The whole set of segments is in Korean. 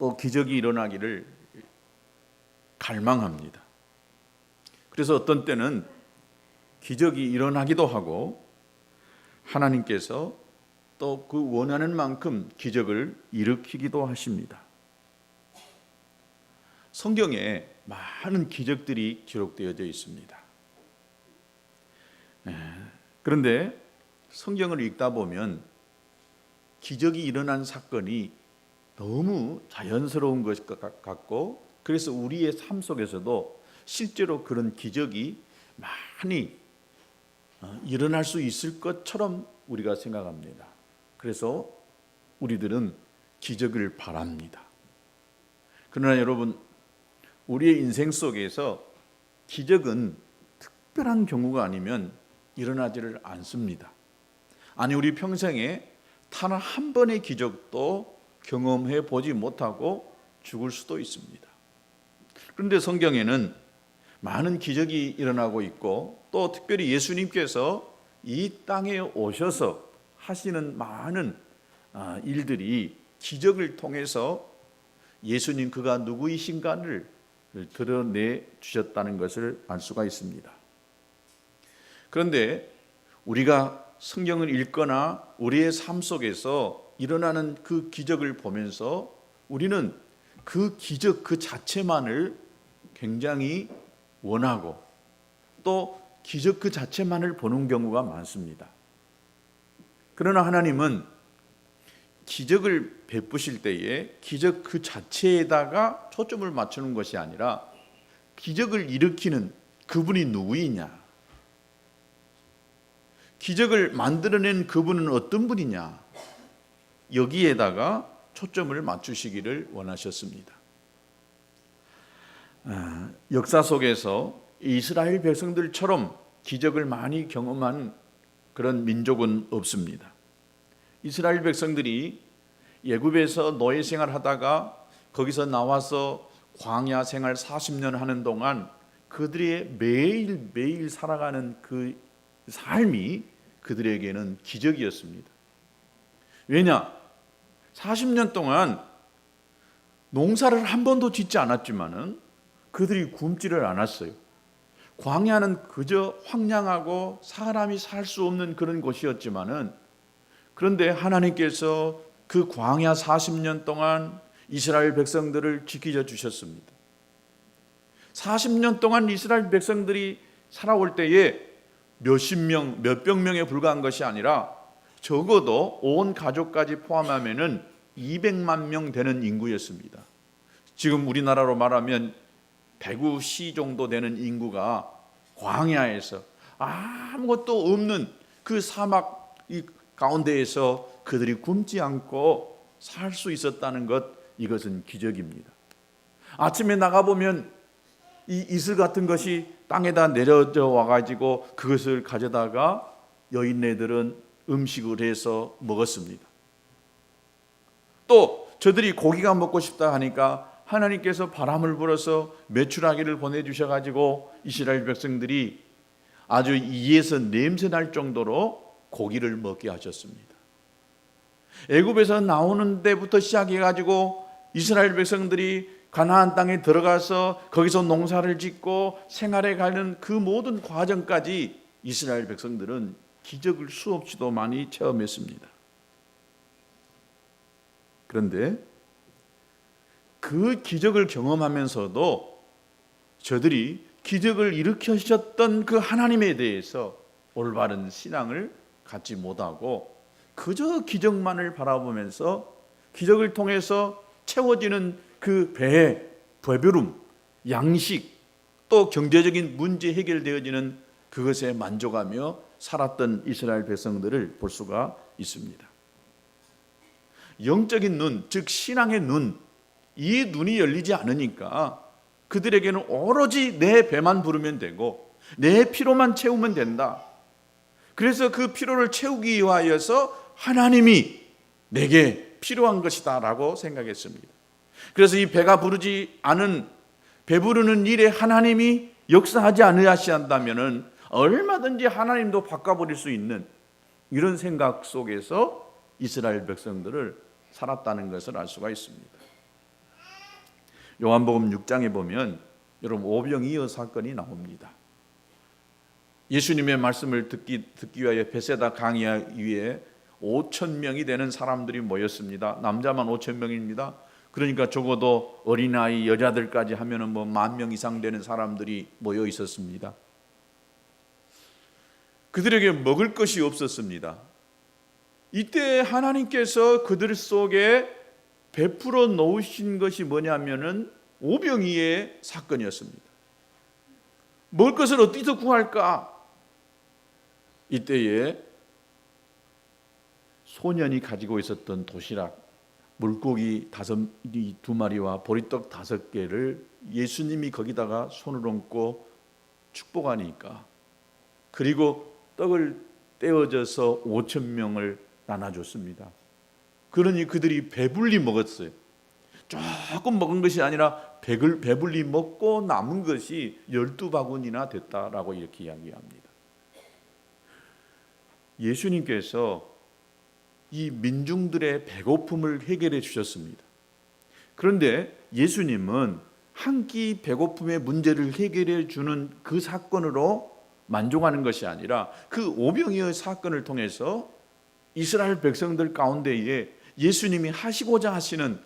또 기적이 일어나기를 갈망합니다. 그래서 어떤 때는 기적이 일어나기도 하고 하나님께서 또 그 원하는 만큼 기적을 일으키기도 하십니다. 성경에 많은 기적들이 기록되어져 있습니다. 그런데 성경을 읽다 보면 기적이 일어난 사건이 너무 자연스러운 것 같고, 그래서 우리의 삶 속에서도 실제로 그런 기적이 많이 일어날 수 있을 것처럼 우리가 생각합니다. 그래서 우리들은 기적을 바랍니다. 그러나 여러분, 우리의 인생 속에서 기적은 특별한 경우가 아니면 일어나지를 않습니다. 아니, 우리 평생에 단 한 번의 기적도 경험해 보지 못하고 죽을 수도 있습니다. 그런데 성경에는 많은 기적이 일어나고 있고, 또 특별히 예수님께서 이 땅에 오셔서 하시는 많은 일들이 기적을 통해서 예수님 그가 누구이신가를 드러내 주셨다는 것을 알 수가 있습니다. 그런데 우리가 성경을 읽거나 우리의 삶 속에서 일어나는 그 기적을 보면서 우리는 그 기적 그 자체만을 굉장히 원하고 또 기적 그 자체만을 보는 경우가 많습니다. 그러나 하나님은 기적을 베푸실 때에 기적 그 자체에다가 초점을 맞추는 것이 아니라 기적을 일으키는 그분이 누구이냐, 기적을 만들어낸 그분은 어떤 분이냐, 여기에다가 초점을 맞추시기를 원하셨습니다. 역사 속에서 이스라엘 백성들처럼 기적을 많이 경험한 그런 민족은 없습니다. 이스라엘 백성들이 애굽에서 노예 생활하다가 거기서 나와서 광야 생활 40년 하는 동안 그들의 매일매일 살아가는 그 삶이 그들에게는 기적이었습니다. 왜냐? 40년 동안 농사를 한 번도 짓지 않았지만은 그들이 굶지를 않았어요. 광야는 그저 황량하고 사람이 살 수 없는 그런 곳이었지만은, 그런데 하나님께서 그 광야 40년 동안 이스라엘 백성들을 지키져 주셨습니다. 40년 동안 이스라엘 백성들이 살아올 때에 몇십 명, 몇백 명에 불과한 것이 아니라 적어도 온 가족까지 포함하면은 200만 명 되는 인구였습니다. 지금 우리나라로 말하면 대구시 정도 되는 인구가 광야에서 아무것도 없는 그 사막 가운데에서 그들이 굶지 않고 살 수 있었다는 것, 이것은 기적입니다. 아침에 나가보면 이 이슬 같은 것이 땅에다 내려져 와가지고 그것을 가져다가 여인네들은 음식을 해서 먹었습니다. 또 저들이 고기가 먹고 싶다 하니까 하나님께서 바람을 불어서 메추라기를 보내주셔가지고 이스라엘 백성들이 아주 이에서 냄새 날 정도로 고기를 먹게 하셨습니다. 애굽에서 나오는 데부터 시작해가지고 이스라엘 백성들이 가나안 땅에 들어가서 거기서 농사를 짓고 생활해 가는 그 모든 과정까지 이스라엘 백성들은 기적을 수없이도 많이 체험했습니다. 그런데 그 기적을 경험하면서도 저들이 기적을 일으키셨던 그 하나님에 대해서 올바른 신앙을 갖지 못하고 그저 기적만을 바라보면서 기적을 통해서 채워지는 그 배의 배부름, 양식, 또 경제적인 문제 해결되어지는 그것에 만족하며 살았던 이스라엘 백성들을 볼 수가 있습니다. 영적인 눈, 즉 신앙의 눈, 이 눈이 열리지 않으니까 그들에게는 오로지 내 배만 부르면 되고 내 피로만 채우면 된다. 그래서 그 피로를 채우기 위하여서 하나님이 내게 필요한 것이다 라고 생각했습니다. 그래서 이 배가 부르지 않은 배부르는 일에 하나님이 역사하지 않으신다면 얼마든지 하나님도 바꿔버릴 수 있는 이런 생각 속에서 이스라엘 백성들을 살았다는 것을 알 수가 있습니다. 요한복음 6장에 보면 여러분 오병이어 사건이 나옵니다. 예수님의 말씀을 듣기 위하여 베세다 강이 위에 5,000명이 되는 사람들이 모였습니다. 남자만 5,000명입니다. 그러니까 적어도 어린아이 여자들까지 하면은 뭐 10,000명 이상 되는 사람들이 모여 있었습니다. 그들에게 먹을 것이 없었습니다. 이때 하나님께서 그들 속에 베풀어 놓으신 것이 뭐냐면은 오병이의 사건이었습니다. 먹을 것을 어디서 구할까? 이때에 소년이 가지고 있었던 도시락, 물고기 2마리와 보리떡 5개를 예수님이 거기다가 손을 얹고 축복하니까, 그리고 떡을 떼어져서 5,000명을 나눠줬습니다. 그러니 그들이 배불리 먹었어요. 조금 먹은 것이 아니라 배불리 먹고 남은 것이 12바구니나 됐다라고 이렇게 이야기합니다. 예수님께서 이 민중들의 배고픔을 해결해 주셨습니다. 그런데 예수님은 한 끼 배고픔의 문제를 해결해 주는 그 사건으로 만족하는 것이 아니라 그 오병이어 사건을 통해서 이스라엘 백성들 가운데에 예수님이 하시고자 하시는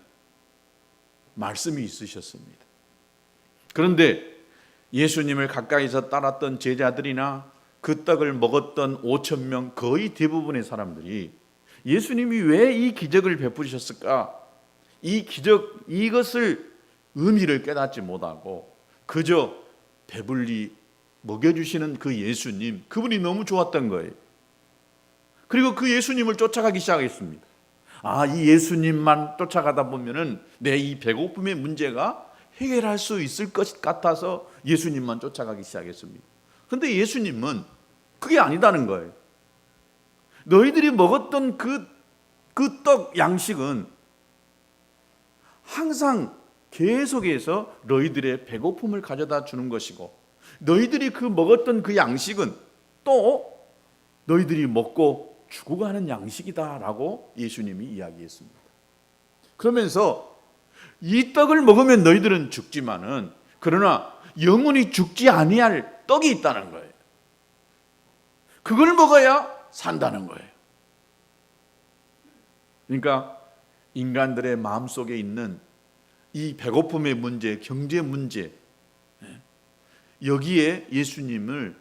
말씀이 있으셨습니다. 그런데 예수님을 가까이서 따랐던 제자들이나 그 떡을 먹었던 5,000명 거의 대부분의 사람들이 예수님이 왜 이 기적을 베푸셨을까? 이 기적, 이것을 의미를 깨닫지 못하고 그저 배불리 먹여주시는 그 예수님, 그분이 너무 좋았던 거예요. 그리고 그 예수님을 쫓아가기 시작했습니다. 이 예수님만 쫓아가다 보면은 내 이 배고픔의 문제가 해결할 수 있을 것 같아서 예수님만 쫓아가기 시작했습니다. 그런데 예수님은 그게 아니다는 거예요. 너희들이 먹었던 그 떡 양식은 항상 계속해서 너희들의 배고픔을 가져다 주는 것이고, 너희들이 먹었던 그 양식은 또 너희들이 먹고 죽어가는 양식이다라고 예수님이 이야기했습니다. 그러면서 이 떡을 먹으면 너희들은 죽지만은 그러나 영원히 죽지 아니할 떡이 있다는 거예요. 그걸 먹어야 산다는 거예요. 그러니까 인간들의 마음속에 있는 이 배고픔의 문제, 경제 문제, 여기에 예수님은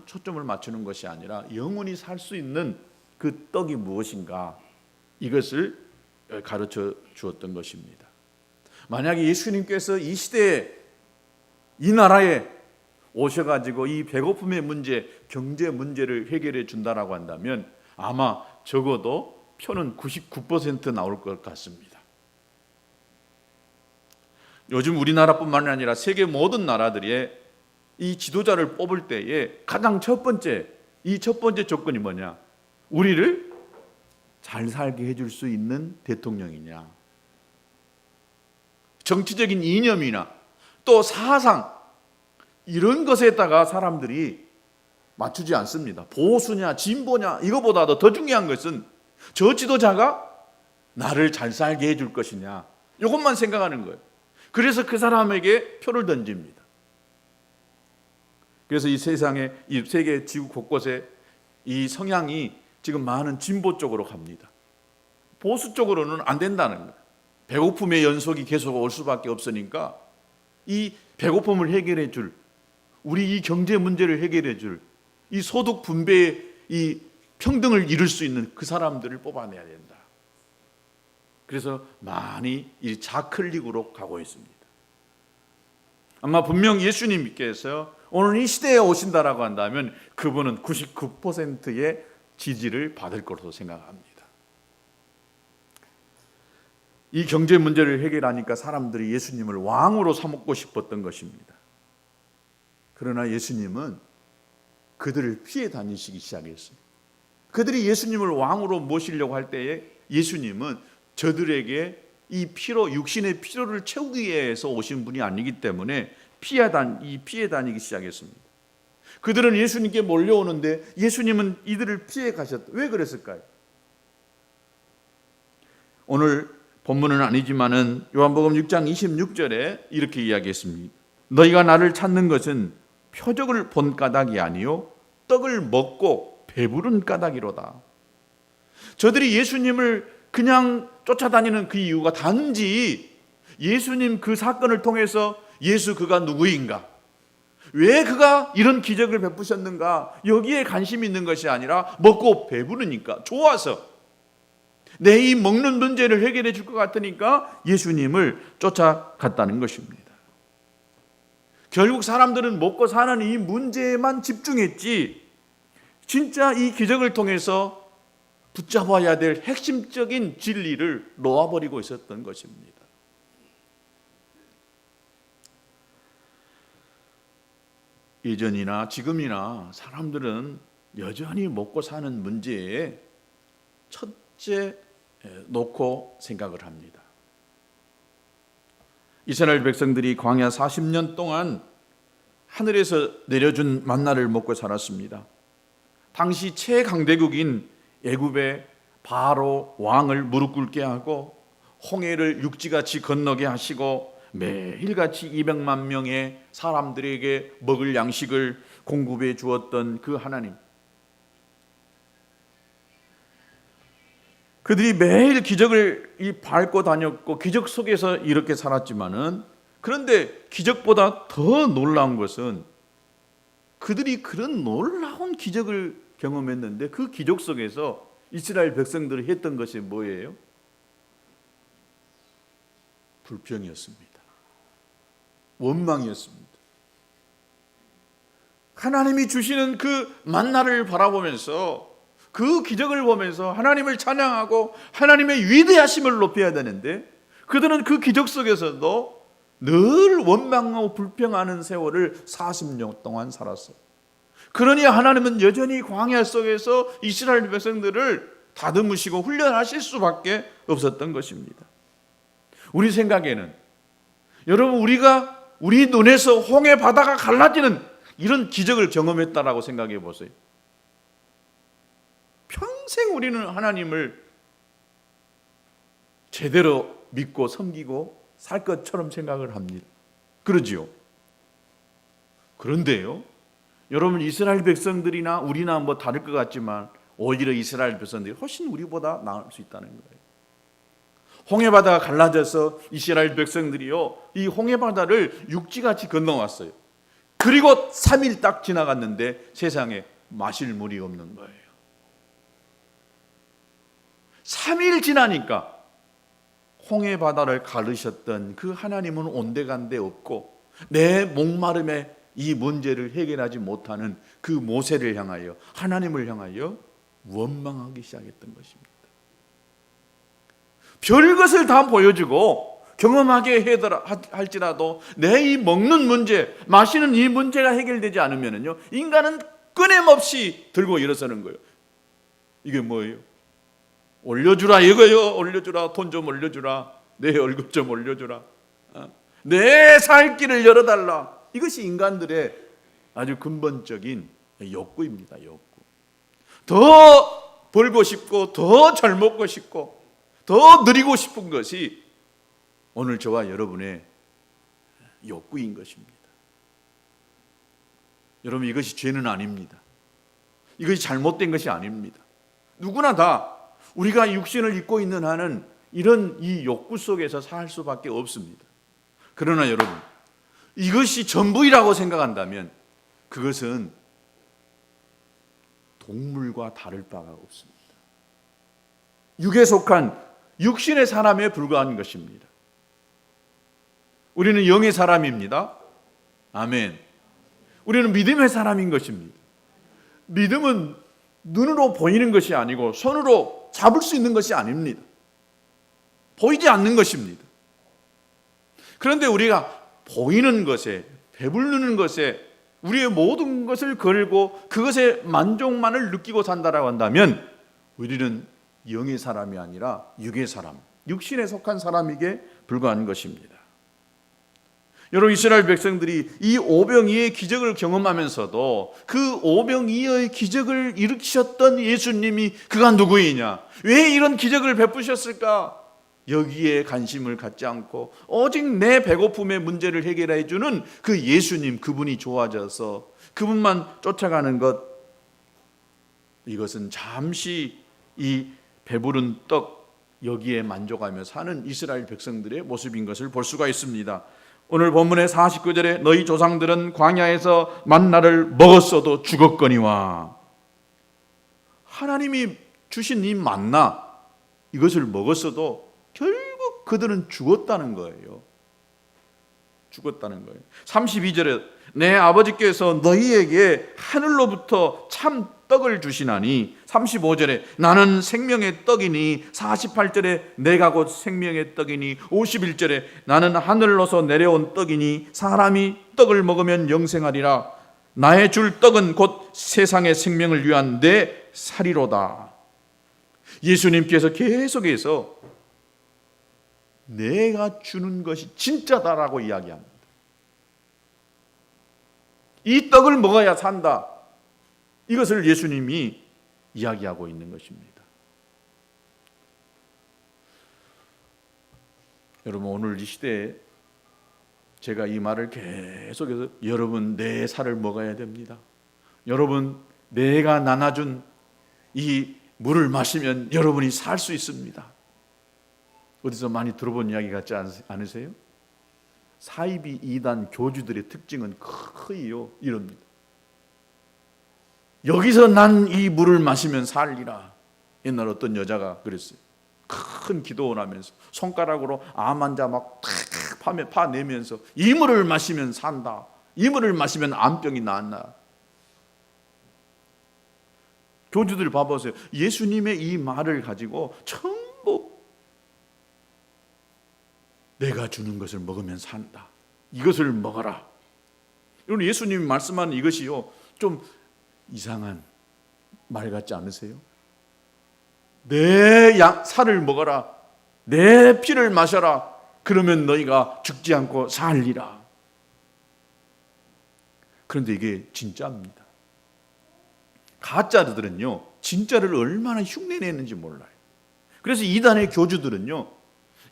초점을 맞추는 것이 아니라 영원히 살 수 있는 그 떡이 무엇인가, 이것을 가르쳐 주었던 것입니다. 만약에 예수님께서 이 시대에 이 나라에 오셔가지고 이 배고픔의 문제, 경제 문제를 해결해 준다라고 한다면 아마 적어도 표는 99% 나올 것 같습니다. 요즘 우리나라뿐만 아니라 세계 모든 나라들이 이 지도자를 뽑을 때에 가장 첫 번째 조건이 뭐냐? 우리를 잘 살게 해줄 수 있는 대통령이냐? 정치적인 이념이나 또 사상, 이런 것에다가 사람들이 맞추지 않습니다. 보수냐 진보냐 이거보다도 더 중요한 것은 저 지도자가 나를 잘 살게 해줄 것이냐, 이것만 생각하는 거예요. 그래서 그 사람에게 표를 던집니다. 그래서 이 세상에, 이 세계 지구 곳곳에 이 성향이 지금 많은 진보 쪽으로 갑니다. 보수 쪽으로는 안 된다는 거예요. 배고픔의 연속이 계속 올 수밖에 없으니까 이 배고픔을 해결해 줄, 우리 이 경제 문제를 해결해 줄, 이 소득 분배의 이 평등을 이룰 수 있는 그 사람들을 뽑아내야 된다. 그래서 많이 이 좌클릭으로 가고 있습니다. 아마 분명 예수님께서 오늘 이 시대에 오신다라고 한다면 그분은 99%의 지지를 받을 것으로 생각합니다. 이 경제 문제를 해결하니까 사람들이 예수님을 왕으로 삼고 싶었던 것입니다. 그러나 예수님은 그들을 피해 다니시기 시작했습니다. 그들이 예수님을 왕으로 모시려고 할 때에 예수님은 저들에게 이 육신의 피로를 채우기 위해서 오신 분이 아니기 때문에 피해 다니기 시작했습니다. 그들은 예수님께 몰려오는데 예수님은 이들을 피해 가셨다. 왜 그랬을까요? 오늘 본문은 아니지만은 요한복음 6장 26절에 이렇게 이야기했습니다. 너희가 나를 찾는 것은 표적을 본 까닭이 아니요 떡을 먹고 배부른 까닭이로다. 저들이 예수님을 그냥 쫓아다니는 그 이유가 단지 예수님 그 사건을 통해서 예수 그가 누구인가, 왜 그가 이런 기적을 베푸셨는가, 여기에 관심이 있는 것이 아니라 먹고 배부르니까, 좋아서 내 이 먹는 문제를 해결해 줄 것 같으니까 예수님을 쫓아갔다는 것입니다. 결국 사람들은 먹고 사는 이 문제에만 집중했지 진짜 이 기적을 통해서 붙잡아야 될 핵심적인 진리를 놓아버리고 있었던 것입니다. 예전이나 지금이나 사람들은 여전히 먹고 사는 문제에 첫째 놓고 생각을 합니다. 이스라엘 백성들이 광야 40년 동안 하늘에서 내려준 만나를 먹고 살았습니다. 당시 최강대국인 애굽의 바로 왕을 무릎 꿇게 하고 홍해를 육지같이 건너게 하시고 매일같이 200만 명의 사람들에게 먹을 양식을 공급해 주었던 그 하나님, 그들이 매일 기적을 밟고 다녔고 기적 속에서 이렇게 살았지만은, 그런데 기적보다 더 놀라운 것은 그들이 그런 놀라운 기적을 경험했는데 그 기적 속에서 이스라엘 백성들이 했던 것이 뭐예요? 불평이었습니다. 원망이었습니다. 하나님이 주시는 그 만나를 바라보면서 그 기적을 보면서 하나님을 찬양하고 하나님의 위대하심을 높여야 되는데 그들은 그 기적 속에서도 늘 원망하고 불평하는 세월을 40년 동안 살았어요. 그러니 하나님은 여전히 광야 속에서 이스라엘 백성들을 다듬으시고 훈련하실 수밖에 없었던 것입니다. 우리 생각에는, 여러분, 우리 눈에서 홍해 바다가 갈라지는 이런 기적을 경험했다라고 생각해 보세요. 평생 우리는 하나님을 제대로 믿고 섬기고 살 것처럼 생각을 합니다. 그러지요? 그런데요, 여러분, 이스라엘 백성들이나 우리나 뭐 다를 것 같지만 오히려 이스라엘 백성들이 훨씬 우리보다 나을 수 있다는 거예요. 홍해바다가 갈라져서 이스라엘 백성들이요, 이 홍해바다를 육지같이 건너왔어요. 그리고 3일 딱 지나갔는데 세상에 마실 물이 없는 거예요. 3일 지나니까 홍해바다를 가르셨던 그 하나님은 온데간데 없고 내 목마름에 이 문제를 해결하지 못하는 그 모세를 향하여, 하나님을 향하여 원망하기 시작했던 것입니다. 별것을 다 보여주고 경험하게 할지라도 내 이 먹는 문제, 마시는 이 문제가 해결되지 않으면요, 인간은 끊임없이 들고 일어서는 거예요. 이게 뭐예요? 올려주라 이거요. 올려주라. 돈 좀 올려주라. 내 월급 좀 올려주라. 내 살 길을 열어달라. 이것이 인간들의 아주 근본적인 욕구입니다. 욕구. 더 벌고 싶고 더 잘 먹고 싶고 더 누리고 싶은 것이 오늘 저와 여러분의 욕구인 것입니다. 여러분, 이것이 죄는 아닙니다. 이것이 잘못된 것이 아닙니다. 누구나 다 우리가 육신을 입고 있는 한은 이런 이 욕구 속에서 살 수밖에 없습니다. 그러나 여러분, 이것이 전부이라고 생각한다면 그것은 동물과 다를 바가 없습니다. 육에 속한 육신의 사람에 불과한 것입니다. 우리는 영의 사람입니다. 아멘. 우리는 믿음의 사람인 것입니다. 믿음은 눈으로 보이는 것이 아니고 손으로 잡을 수 있는 것이 아닙니다. 보이지 않는 것입니다. 그런데 우리가 보이는 것에, 배부르는 것에 우리의 모든 것을 걸고 그것에 만족만을 느끼고 산다라고 한다면 우리는 영의 사람이 아니라 육의 사람, 육신에 속한 사람에게 불과한 것입니다. 여러분, 이스라엘 백성들이 이 오병이의 기적을 경험하면서도 그 오병이의 기적을 일으키셨던 예수님이 그가 누구이냐, 왜 이런 기적을 베푸셨을까, 여기에 관심을 갖지 않고 오직 내 배고픔의 문제를 해결해 주는 그 예수님, 그분이 좋아져서 그분만 쫓아가는 것, 이것은 잠시 이 배부른 떡 여기에 만족하며 사는 이스라엘 백성들의 모습인 것을 볼 수가 있습니다. 오늘 본문의 49절에 너희 조상들은 광야에서 만나를 먹었어도 죽었거니와, 하나님이 주신 이 만나, 이것을 먹었어도 결국 그들은 죽었다는 거예요. 죽었다는 거예요. 32절에 내 아버지께서 너희에게 하늘로부터 참 떡을 주시나니, 35절에 나는 생명의 떡이니, 48절에 내가 곧 생명의 떡이니, 51절에 나는 하늘로서 내려온 떡이니 사람이 떡을 먹으면 영생하리라. 나의 줄 떡은 곧 세상의 생명을 위한 내 살이로다. 예수님께서 계속해서 내가 주는 것이 진짜다라고 이야기합니다. 이 떡을 먹어야 산다, 이것을 예수님이 이야기하고 있는 것입니다. 여러분, 오늘 이 시대에 제가 이 말을 계속해서, 여러분 내 살을 먹어야 됩니다. 여러분 내가 나눠준 이 물을 마시면 여러분이 살 수 있습니다. 어디서 많이 들어본 이야기 같지 않으세요? 사이비 이단 교주들의 특징은 크이요 이럽니다. 여기서 난 이 물을 마시면 살리라. 옛날 어떤 여자가 그랬어요. 큰 기도원 하면서 손가락으로 암 환자 막 파내면서 이 물을 마시면 산다, 이 물을 마시면 암병이 낫나. 교주들 봐보세요. 예수님의 이 말을 가지고 전부 내가 주는 것을 먹으면 산다, 이것을 먹어라. 여러분, 예수님이 말씀하는 이것이요, 좀 이상한 말 같지 않으세요? 내 살을 먹어라, 내 피를 마셔라, 그러면 너희가 죽지 않고 살리라. 그런데 이게 진짜입니다. 가짜들은요, 진짜를 얼마나 흉내내는지 몰라요. 그래서 이단의 교주들은요,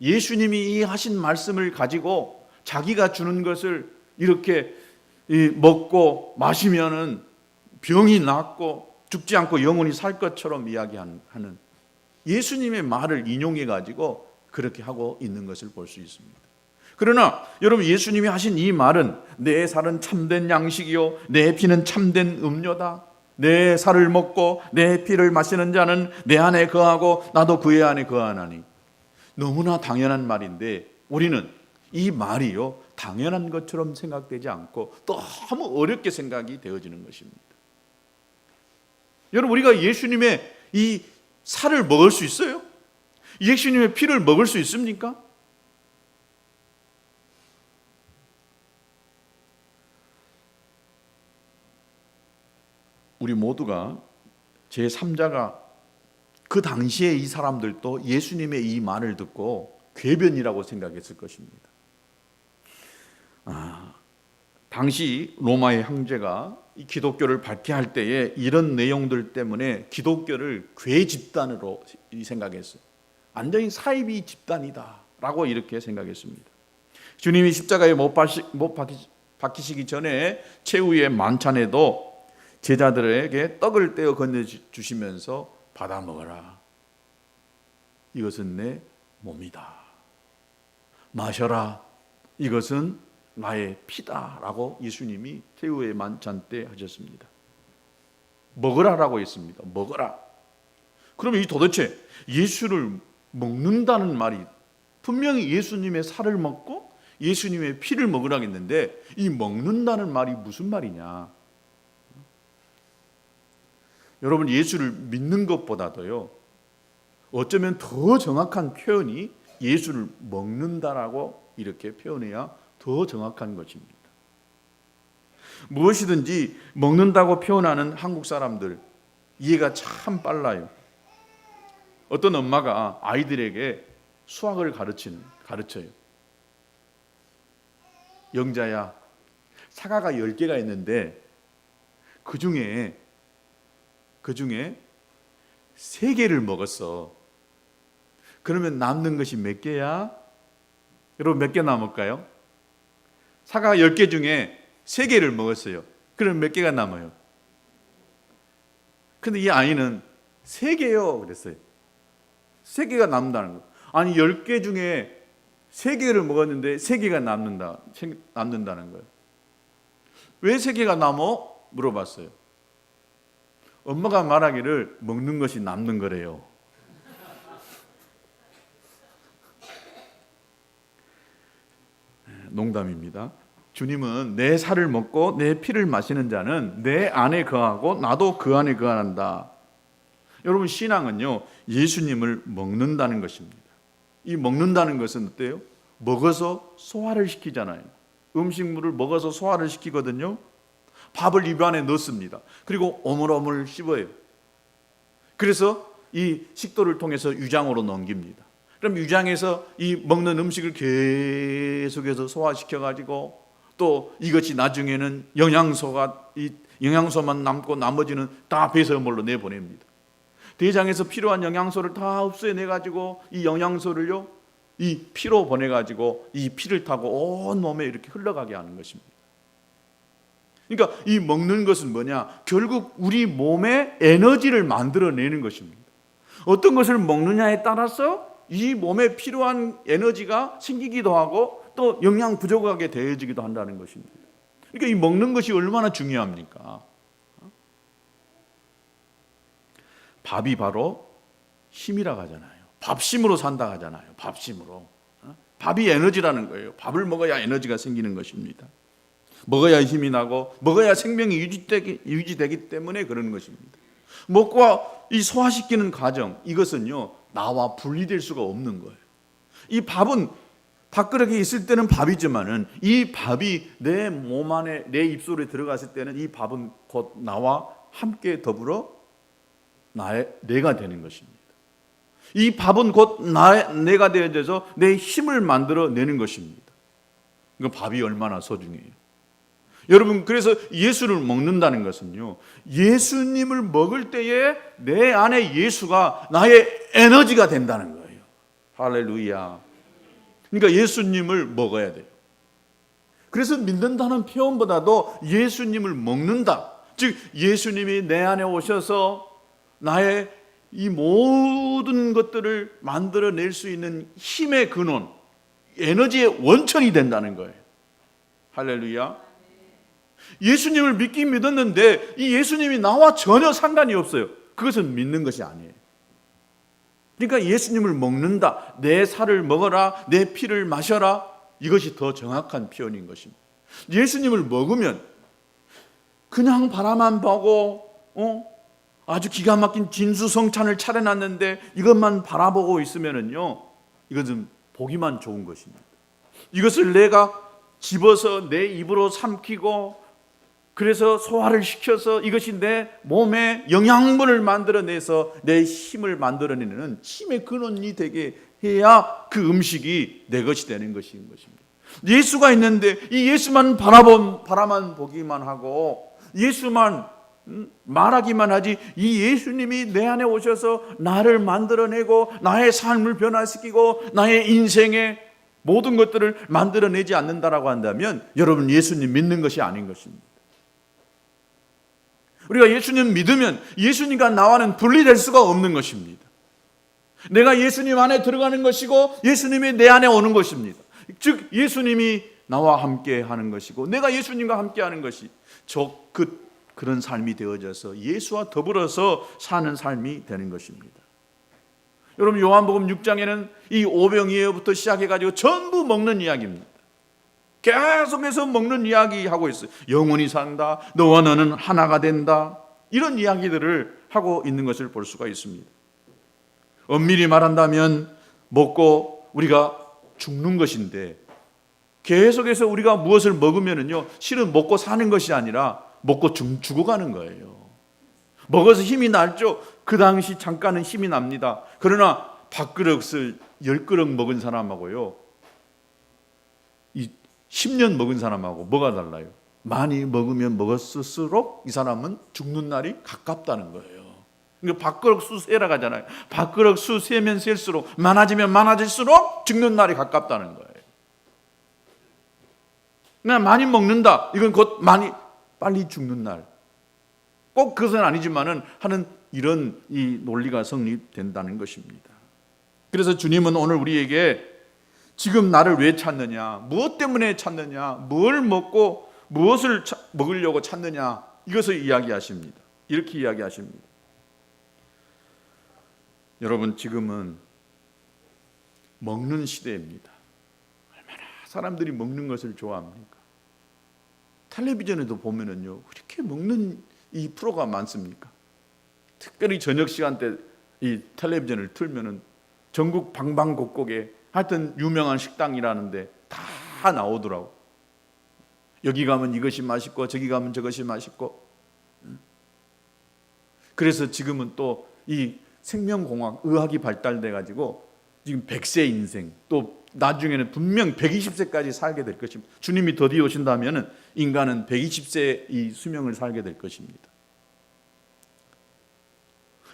예수님이 이 하신 말씀을 가지고 자기가 주는 것을 이렇게 먹고 마시면은 병이 낫고 죽지 않고 영원히 살 것처럼 이야기하는 예수님의 말을 인용해 가지고 그렇게 하고 있는 것을 볼 수 있습니다. 그러나 여러분, 예수님이 하신 이 말은 내 살은 참된 양식이요 내 피는 참된 음료다. 내 살을 먹고 내 피를 마시는 자는 내 안에 거하고 나도 그의 안에 거하나니. 너무나 당연한 말인데 우리는 이 말이요 당연한 것처럼 생각되지 않고 너무 어렵게 생각이 되어지는 것입니다. 여러분, 우리가 예수님의 이 살을 먹을 수 있어요? 예수님의 피를 먹을 수 있습니까? 우리 모두가 제3자가 그 당시에 이 사람들도 예수님의 이 말을 듣고 궤변이라고 생각했을 것입니다. 당시 로마의 황제가 이 기독교를 박해할 때에 이런 내용들 때문에 기독교를 괴 집단으로 생각했어요. 완전히 사이비 집단이다라고 이렇게 생각했습니다. 주님이 십자가에 못 박히시기 전에 최후의 만찬에도 제자들에게 떡을 떼어 건네주시면서 받아 먹어라. 이것은 내 몸이다. 마셔라. 이것은 나의 피다라고 예수님이 최후의 만찬 때 하셨습니다. 먹으라라고 했습니다. 먹어라. 그러면 이 도대체 예수를 먹는다는 말이 분명히 예수님의 살을 먹고 예수님의 피를 먹으라고 했는데 이 먹는다는 말이 무슨 말이냐? 여러분, 예수를 믿는 것보다도요 어쩌면 더 정확한 표현이 예수를 먹는다라고 이렇게 표현해야 더 정확한 것입니다. 무엇이든지 먹는다고 표현하는 한국 사람들 이해가 참 빨라요. 어떤 엄마가 아이들에게 수학을 가르쳐요. 영자야, 사과가 10개가 있는데 그 중에 3개를 먹었어. 그러면 남는 것이 몇 개야? 여러분 몇 개 남을까요? 사과가 10개 중에 3개를 먹었어요. 그럼 몇 개가 남아요? 근데 이 아이는 3개요 그랬어요. 3개가 남는다는 거. 아니 10개 중에 3개를 먹었는데 3개가 남는다는 거예요. 왜 3개가 남어? 물어봤어요. 엄마가 말하기를 먹는 것이 남는 거래요. 농담입니다. 주님은 내 살을 먹고 내 피를 마시는 자는 내 안에 거하고 나도 그 안에 거한다. 여러분 신앙은요 예수님을 먹는다는 것입니다. 이 먹는다는 것은 어때요? 먹어서 소화를 시키잖아요. 음식물을 먹어서 소화를 시키거든요. 밥을 입 안에 넣습니다. 그리고 오물오물 씹어요. 그래서 이 식도를 통해서 위장으로 넘깁니다. 그럼 위장에서 이 먹는 음식을 계속해서 소화시켜가지고 또 이것이 나중에는 영양소만 남고 나머지는 다 배설물로 내보냅니다. 대장에서 필요한 영양소를 다 흡수해내가지고 이 영양소를요 이 피로 보내가지고 이 피를 타고 온 몸에 이렇게 흘러가게 하는 것입니다. 그러니까 이 먹는 것은 뭐냐? 결국 우리 몸에 에너지를 만들어내는 것입니다. 어떤 것을 먹느냐에 따라서 이 몸에 필요한 에너지가 생기기도 하고 또 영양 부족하게 되어지기도 한다는 것입니다. 그러니까 이 먹는 것이 얼마나 중요합니까? 밥이 바로 힘이라고 하잖아요. 밥심으로 산다 하잖아요. 밥심으로. 밥이 에너지라는 거예요. 밥을 먹어야 에너지가 생기는 것입니다. 먹어야 힘이 나고 먹어야 생명이 유지되기 때문에 그러는 것입니다. 먹고 이 소화시키는 과정, 이것은요 나와 분리될 수가 없는 거예요. 이 밥은 밥그릇에 있을 때는 밥이지만은 이 밥이 내 몸 안에 내 입술에 들어갔을 때는 이 밥은 곧 나와 함께 더불어 내가 되는 것입니다. 이 밥은 곧 내가 되어져서 내 힘을 만들어내는 것입니다. 그 밥이 얼마나 소중해요. 여러분 그래서 예수를 먹는다는 것은요 예수님을 먹을 때에 내 안에 예수가 나의 에너지가 된다는 거예요. 할렐루야. 그러니까 예수님을 먹어야 돼요. 그래서 믿는다는 표현보다도 예수님을 먹는다, 즉 예수님이 내 안에 오셔서 나의 이 모든 것들을 만들어낼 수 있는 힘의 근원, 에너지의 원천이 된다는 거예요. 할렐루야. 예수님을 믿긴 믿었는데 이 예수님이 나와 전혀 상관이 없어요. 그것은 믿는 것이 아니에요. 그러니까 예수님을 먹는다, 내 살을 먹어라, 내 피를 마셔라, 이것이 더 정확한 표현인 것입니다. 예수님을 먹으면 그냥 바라만 보고 아주 기가 막힌 진수성찬을 차려놨는데 이것만 바라보고 있으면은요 이것은 보기만 좋은 것입니다. 이것을 내가 집어서 내 입으로 삼키고 그래서 소화를 시켜서 이것이 내 몸에 영양분을 만들어내서 내 힘을 만들어내는 힘의 근원이 되게 해야 그 음식이 내 것이 되는 것인 것입니다. 예수가 있는데 이 예수만 바라만 보기만 하고 예수만 말하기만 하지 이 예수님이 내 안에 오셔서 나를 만들어내고 나의 삶을 변화시키고 나의 인생의 모든 것들을 만들어내지 않는다라고 한다면 여러분 예수님 믿는 것이 아닌 것입니다. 우리가 예수님 믿으면 예수님과 나와는 분리될 수가 없는 것입니다. 내가 예수님 안에 들어가는 것이고 예수님이 내 안에 오는 것입니다. 즉 예수님이 나와 함께 하는 것이고 내가 예수님과 함께 하는 것이 그런 삶이 되어져서 예수와 더불어서 사는 삶이 되는 것입니다. 여러분 요한복음 6장에는 이 오병이어부터 시작해가지고 전부 먹는 이야기입니다. 계속해서 먹는 이야기 하고 있어요. 영원히 산다, 너와 너는 하나가 된다, 이런 이야기들을 하고 있는 것을 볼 수가 있습니다. 엄밀히 말한다면 먹고 우리가 죽는 것인데 계속해서 우리가 무엇을 먹으면은요 실은 먹고 사는 것이 아니라 먹고 죽어가는 거예요. 먹어서 힘이 날죠. 그 당시 잠깐은 힘이 납니다. 그러나 밥그릇을 10그릇 먹은 사람하고요 10년 먹은 사람하고 뭐가 달라요? 많이 먹으면 먹었을수록 이 사람은 죽는 날이 가깝다는 거예요. 이거 밥그릇 수 세라고 하잖아요. 밥그릇 수 세면 셀수록 많아지면 많아질수록 죽는 날이 가깝다는 거예요. 그냥 많이 먹는다. 이건 곧 많이 빨리 죽는 날. 꼭 그것은 아니지만은 하는 이런 이 논리가 성립된다는 것입니다. 그래서 주님은 오늘 우리에게 지금 나를 왜 찾느냐, 무엇 때문에 찾느냐, 뭘 먹고 무엇을 먹으려고 찾느냐, 이것을 이야기하십니다. 이렇게 이야기하십니다. 여러분, 지금은 먹는 시대입니다. 얼마나 사람들이 먹는 것을 좋아합니까? 텔레비전에도 보면은요, 그렇게 먹는 이 프로가 많습니까? 특별히 저녁 시간대 이 텔레비전을 틀면은 전국 방방곡곡에 하여튼 유명한 식당이라는데 다 나오더라고. 여기 가면 이것이 맛있고 저기 가면 저것이 맛있고. 그래서 지금은 또 이 생명공학 의학이 발달돼 가지고 지금 100세 인생, 또 나중에는 분명 120세까지 살게 될 것입니다. 주님이 더디어 오신다면 인간은 120세 이 수명을 살게 될 것입니다.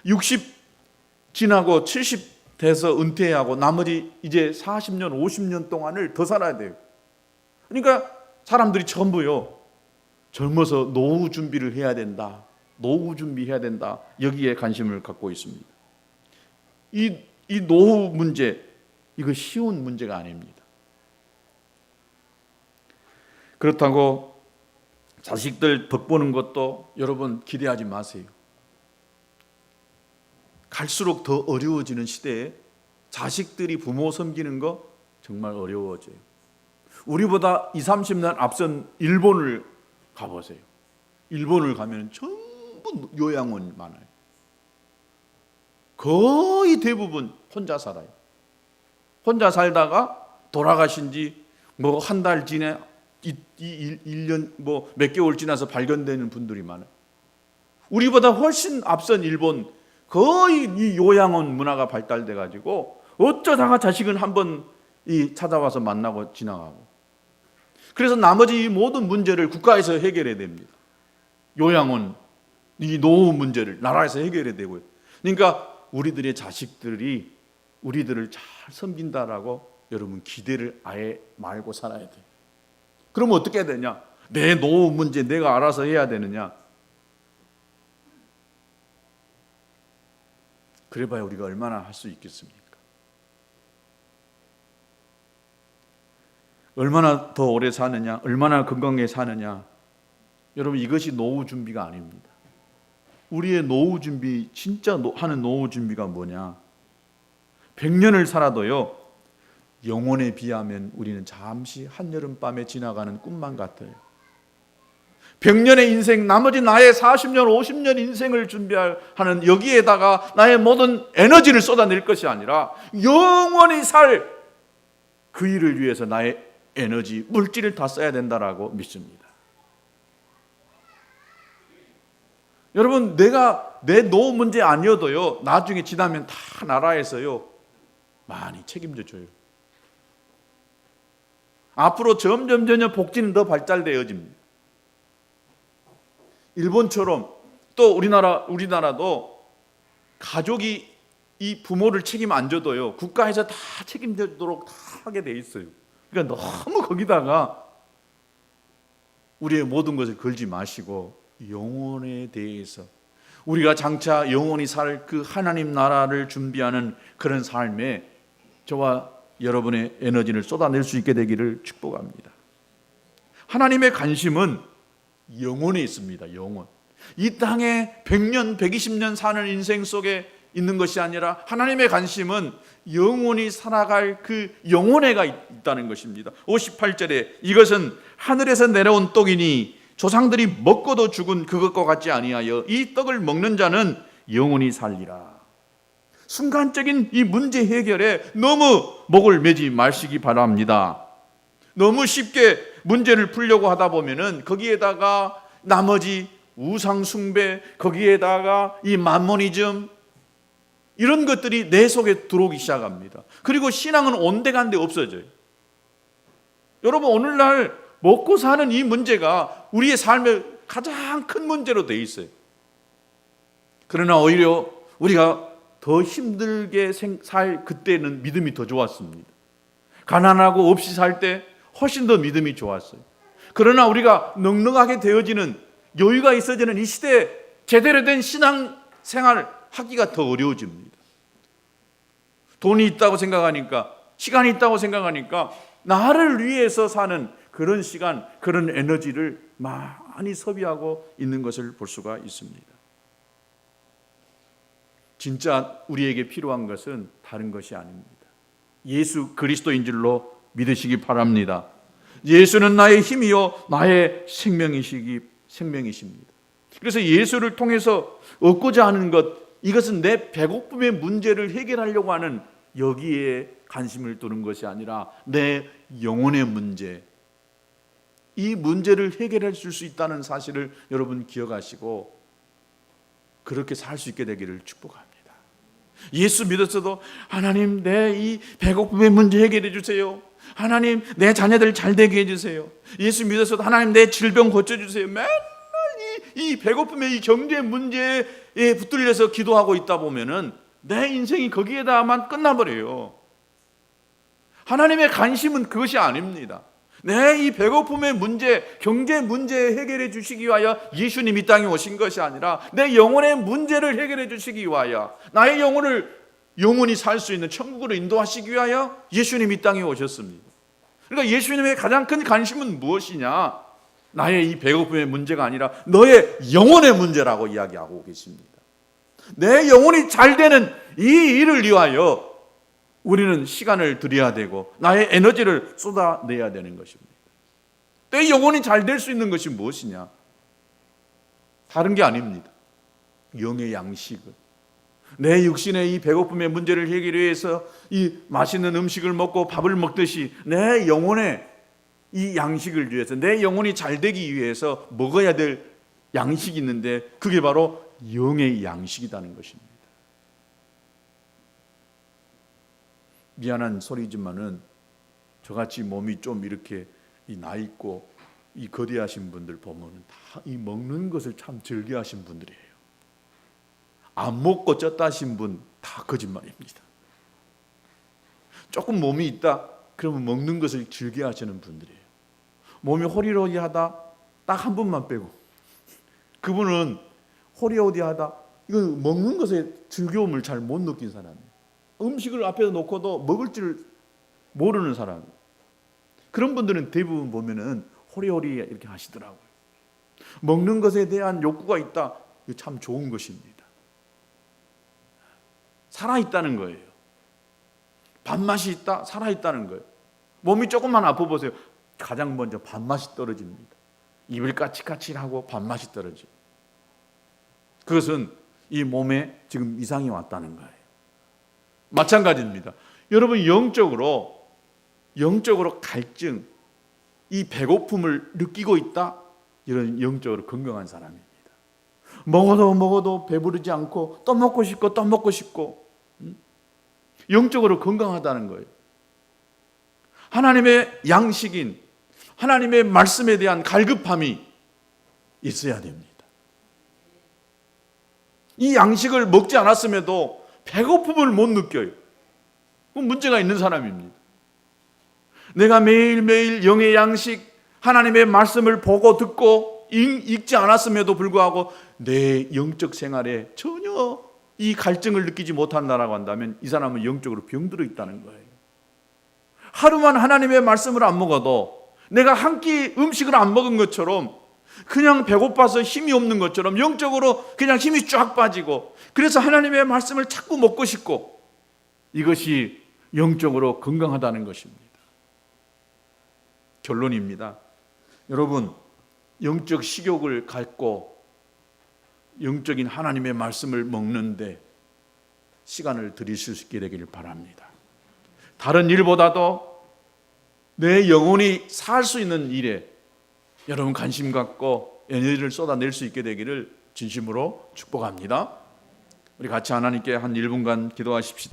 60 지나고 70 돼서 은퇴하고 나머지 이제 40년, 50년 동안을 더 살아야 돼요. 그러니까 사람들이 전부요, 젊어서 노후 준비를 해야 된다, 노후 준비해야 된다, 여기에 관심을 갖고 있습니다. 이 노후 문제, 이거 쉬운 문제가 아닙니다. 그렇다고 자식들 덕보는 것도 여러분 기대하지 마세요. 갈수록 더 어려워지는 시대에 자식들이 부모 섬기는 거 정말 어려워져요. 우리보다 20, 30년 앞선 일본을 가보세요. 일본을 가면 전부 요양원 많아요. 거의 대부분 혼자 살아요. 혼자 살다가 돌아가신 지 뭐 한 달 지내, 1년 뭐 몇 개월 지나서 발견되는 분들이 많아요. 우리보다 훨씬 앞선 일본, 거의 이 요양원 문화가 발달돼 가지고 어쩌다가 자식은 한번 찾아와서 만나고 지나가고. 그래서 나머지 이 모든 문제를 국가에서 해결해야 됩니다. 요양원, 이 노후 문제를 나라에서 해결해야 되고요. 그러니까 우리들의 자식들이 우리들을 잘 섬긴다라고 여러분 기대를 아예 말고 살아야 돼요. 그러면 어떻게 해야 되냐? 내 노후 문제 내가 알아서 해야 되느냐? 그래봐야 우리가 얼마나 할 수 있겠습니까? 얼마나 더 오래 사느냐, 얼마나 건강하게 사느냐, 여러분 이것이 노후 준비가 아닙니다. 우리의 노후 준비, 진짜 하는 노후 준비가 뭐냐? 100년을 살아도요, 영혼에 비하면 우리는 잠시 한여름밤에 지나가는 꿈만 같아요. 100년의 인생, 나머지 나의 40년, 50년 인생을 준비하는 여기에다가 나의 모든 에너지를 쏟아낼 것이 아니라 영원히 살 그 일을 위해서 나의 에너지, 물질을 다 써야 된다라고 믿습니다. 여러분, 내가 내 노후 문제 아니어도요, 나중에 지나면 다 나라에서요 많이 책임져 줘요. 앞으로 점점 복지는 더 발달되어집니다. 일본처럼 또 우리나라도 가족이 이 부모를 책임 안 져도요, 국가에서 다 책임지도록 다 하게 돼 있어요. 그러니까 너무 거기다가 우리의 모든 것을 걸지 마시고 영혼에 대해서 우리가 장차 영원히 살 그 하나님 나라를 준비하는 그런 삶에 저와 여러분의 에너지를 쏟아낼 수 있게 되기를 축복합니다. 하나님의 관심은 영혼에 있습니다. 영혼. 이 땅에 100년, 120년 사는 인생 속에 있는 것이 아니라 하나님의 관심은 영원히 살아갈 그 영혼에가 있다는 것입니다. 58절에 이것은 하늘에서 내려온 떡이니 조상들이 먹고도 죽은 그것과 같지 아니하여 이 떡을 먹는 자는 영원히 살리라. 순간적인 이 문제 해결에 너무 목을 매지 마시기 바랍니다. 너무 쉽게 문제를 풀려고 하다 보면은 거기에다가 나머지 우상 숭배, 거기에다가 이 만모니즘, 이런 것들이 내 속에 들어오기 시작합니다. 그리고 신앙은 온데간데 없어져요. 여러분, 오늘날 먹고 사는 이 문제가 우리의 삶의 가장 큰 문제로 되어 있어요. 그러나 오히려 우리가 더 힘들게 살 그때는 믿음이 더 좋았습니다. 가난하고 없이 살 때 훨씬 더 믿음이 좋았어요. 그러나 우리가 넉넉하게 되어지는, 여유가 있어지는 이 시대에 제대로 된 신앙 생활을 하기가 더 어려워집니다. 돈이 있다고 생각하니까, 시간이 있다고 생각하니까 나를 위해서 사는 그런 시간, 그런 에너지를 많이 소비하고 있는 것을 볼 수가 있습니다. 진짜 우리에게 필요한 것은 다른 것이 아닙니다. 예수 그리스도인 줄로 믿으시기 바랍니다. 예수는 나의 힘이요 나의 생명이십니다. 그래서 예수를 통해서 얻고자 하는 것, 이것은 내 배고픔의 문제를 해결하려고 하는 여기에 관심을 두는 것이 아니라 내 영혼의 문제, 이 문제를 해결할 수 있다는 사실을 여러분 기억하시고 그렇게 살 수 있게 되기를 축복합니다. 예수 믿었어도 하나님 내 이 배고픔의 문제 해결해 주세요. 하나님 내 자녀들 잘 되게 해주세요. 예수 믿었어도 하나님 내 질병 고쳐주세요. 맨날 이 배고픔의 이 경제 문제에 붙들려서 기도하고 있다 보면은 내 인생이 거기에다만 끝나버려요. 하나님의 관심은 그것이 아닙니다. 내 이 배고픔의 문제, 경제 문제 해결해 주시기 위하여 예수님이 이 땅에 오신 것이 아니라 내 영혼의 문제를 해결해 주시기 위하여, 나의 영혼이 살 수 있는 천국으로 인도하시기 위하여 예수님이 이 땅에 오셨습니다. 그러니까 예수님의 가장 큰 관심은 무엇이냐? 나의 이 배고픔의 문제가 아니라 너의 영혼의 문제라고 이야기하고 계십니다. 내 영혼이 잘 되는 이 일을 위하여 우리는 시간을 들여야 되고 나의 에너지를 쏟아내야 되는 것입니다. 내 영혼이 잘 될 수 있는 것이 무엇이냐? 다른 게 아닙니다. 영의 양식을, 내 육신의 이 배고픔의 문제를 해결하기 위해서 이 맛있는 음식을 먹고 밥을 먹듯이 내 영혼의 이 양식을 위해서, 내 영혼이 잘 되기 위해서 먹어야 될 양식이 있는데 그게 바로 영의 양식이라는 것입니다. 미안한 소리지만은 저같이 몸이 좀 이렇게 나 있고 이 거대하신 분들 보면은 다 이 먹는 것을 참 즐겨하신 분들이에요. 안 먹고 쪘다 하신 분 다 거짓말입니다. 조금 몸이 있다 그러면 먹는 것을 즐겨하시는 분들이에요. 몸이 호리호리하다 딱 한 분만 빼고, 그분은 호리호리하다 이거 먹는 것의 즐거움을 잘 못 느낀 사람이에요. 음식을 앞에서 놓고도 먹을 줄 모르는 사람, 그런 분들은 대부분 보면은 호리호리 이렇게 하시더라고요. 먹는 것에 대한 욕구가 있다, 이거 참 좋은 것입니다. 살아있다는 거예요. 밥맛이 있다, 살아있다는 거예요. 몸이 조금만 아파 보세요. 가장 먼저 밥맛이 떨어집니다. 입을 까칠까칠하고 밥맛이 떨어져요. 그것은 이 몸에 지금 이상이 왔다는 거예요. 마찬가지입니다. 여러분 영적으로 갈증, 이 배고픔을 느끼고 있다, 이런 영적으로 건강한 사람입니다. 먹어도 배부르지 않고 또 먹고 싶고 영적으로 건강하다는 거예요. 하나님의 양식인 하나님의 말씀에 대한 갈급함이 있어야 됩니다. 이 양식을 먹지 않았음에도 배고픔을 못 느껴요. 그건 문제가 있는 사람입니다. 내가 매일매일 영의 양식, 하나님의 말씀을 보고 듣고 읽지 않았음에도 불구하고 내 영적 생활에 전혀 이 갈증을 느끼지 못한다라고 한다면 이 사람은 영적으로 병들어 있다는 거예요. 하루만 하나님의 말씀을 안 먹어도 내가 한 끼 음식을 안 먹은 것처럼, 그냥 배고파서 힘이 없는 것처럼 영적으로 그냥 힘이 쫙 빠지고, 그래서 하나님의 말씀을 자꾸 먹고 싶고, 이것이 영적으로 건강하다는 것입니다. 결론입니다. 여러분, 영적 식욕을 갖고 영적인 하나님의 말씀을 먹는데 시간을 들이실 수 있게 되기를 바랍니다. 다른 일보다도 내 영혼이 살 수 있는 일에 여러분 관심 갖고 에너지를 쏟아낼 수 있게 되기를 진심으로 축복합니다. 우리 같이 하나님께 한 1분간 기도하십시다.